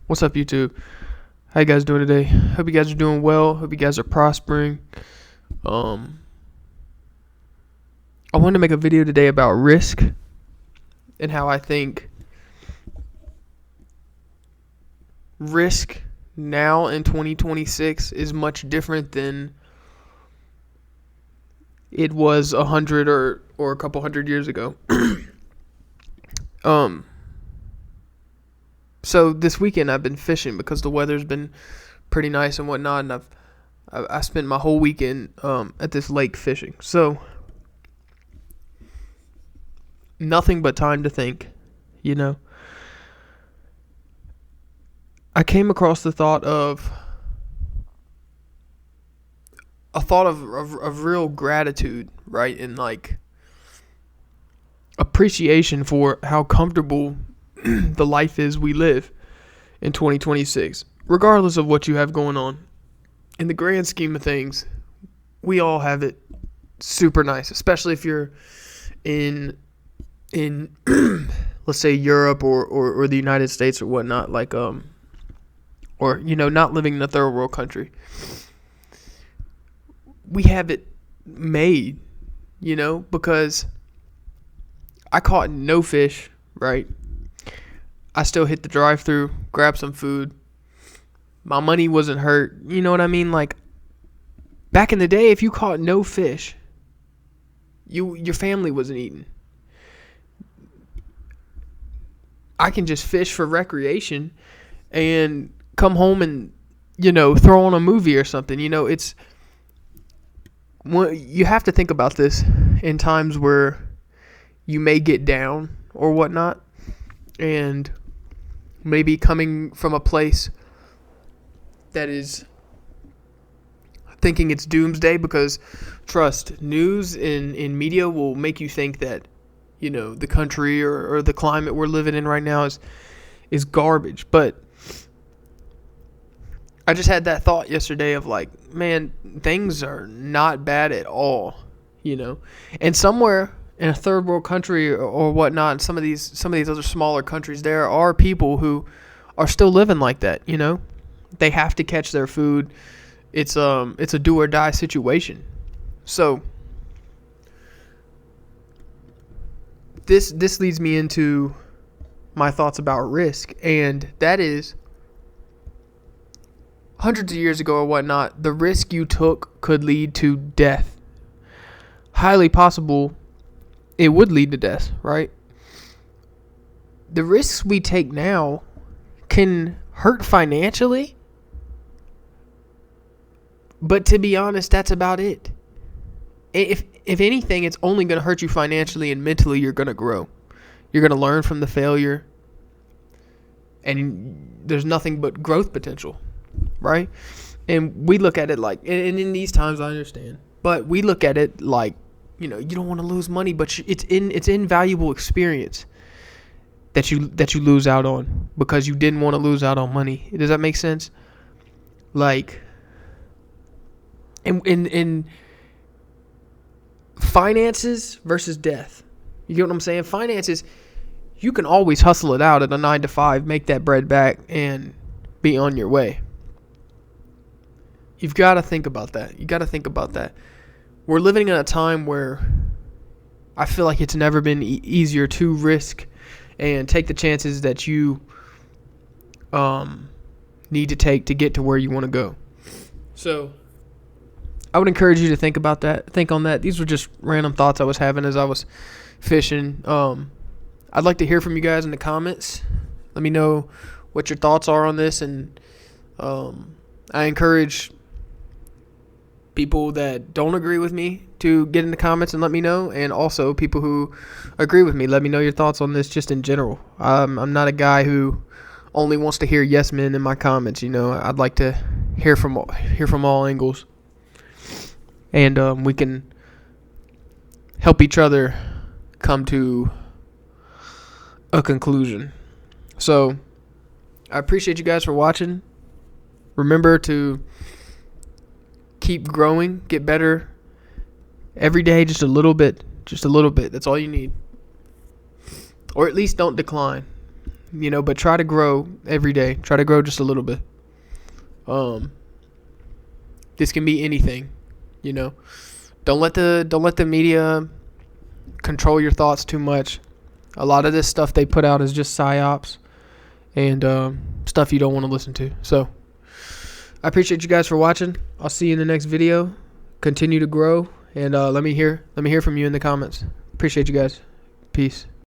What's up, YouTube? How you guys doing today? Hope you guys are doing well. Hope you guys are prospering. Um, I wanted to make a video today about risk and how I think risk now in 2026 is much different than it was 100 or a couple hundred years ago. um, so this weekend I've been fishing because the weather's been pretty nice and whatnot, and I spent my whole weekend at this lake fishing. So nothing but time to think, you know. I came across the thought of real gratitude, right? And like appreciation for how comfortable the life is we live in 2026, regardless of what you have going on. In the grand scheme of things, we all have it super nice, especially if you're in let's say Europe or the United States or whatnot, like or not living in a third world country. We have it made, because I caught no fish, right? I still hit the drive-thru, grabbed some food. My money wasn't hurt. You know what I mean? Like, back in the day, if you caught no fish, your family wasn't eating. I can just fish for recreation and come home and, throw on a movie or something. You have to think about this in times where you may get down or whatnot, and maybe coming from a place that is thinking it's doomsday, because trust, news in media will make you think that, the country or the climate we're living in right now is garbage. But I just had that thought yesterday of like, man, things are not bad at all, And somewhere in a third world country or whatnot, some of these other smaller countries, there are people who are still living like that, They have to catch their food. It's a do or die situation. So this leads me into my thoughts about risk, and that is, hundreds of years ago or whatnot, the risk you took could lead to death. Highly possible it would lead to death, right? The risks we take now can hurt financially, but to be honest, that's about it. If anything, it's only going to hurt you financially, and mentally you're going to grow. You're going to learn from the failure, and there's nothing but growth potential, right? And we look at it like, and in these times I understand, but we look at it like, you don't want to lose money, but it's invaluable experience that you lose out on because you didn't want to lose out on money. Does that make sense? Like, in finances versus death. You get what I'm saying? Finances, you can always hustle it out at a 9 to 5, make that bread back, and be on your way. You've got to think about that. We're living in a time where I feel like it's never been easier to risk and take the chances that you need to take to get to where you want to go. So I would encourage you to think about that. Think on that. These were just random thoughts I was having as I was fishing. I'd like to hear from you guys in the comments. Let me know what your thoughts are on this, and I encourage people that don't agree with me to get in the comments and let me know, and also people who agree with me, let me know your thoughts on this just in general. I'm not a guy who only wants to hear yes men in my comments. I'd like to hear from all angles, and we can help each other come to a conclusion. So I appreciate you guys for watching. Remember to keep growing, get better every day, just a little bit. That's all you need. Or at least don't decline. but try to grow every day. Try to grow just a little bit. This can be anything, Don't let the media control your thoughts too much. A lot of this stuff they put out is just psyops and stuff you don't want to listen to. So I appreciate you guys for watching. I'll see you in the next video. Continue to grow, and let me hear from you in the comments. Appreciate you guys. Peace.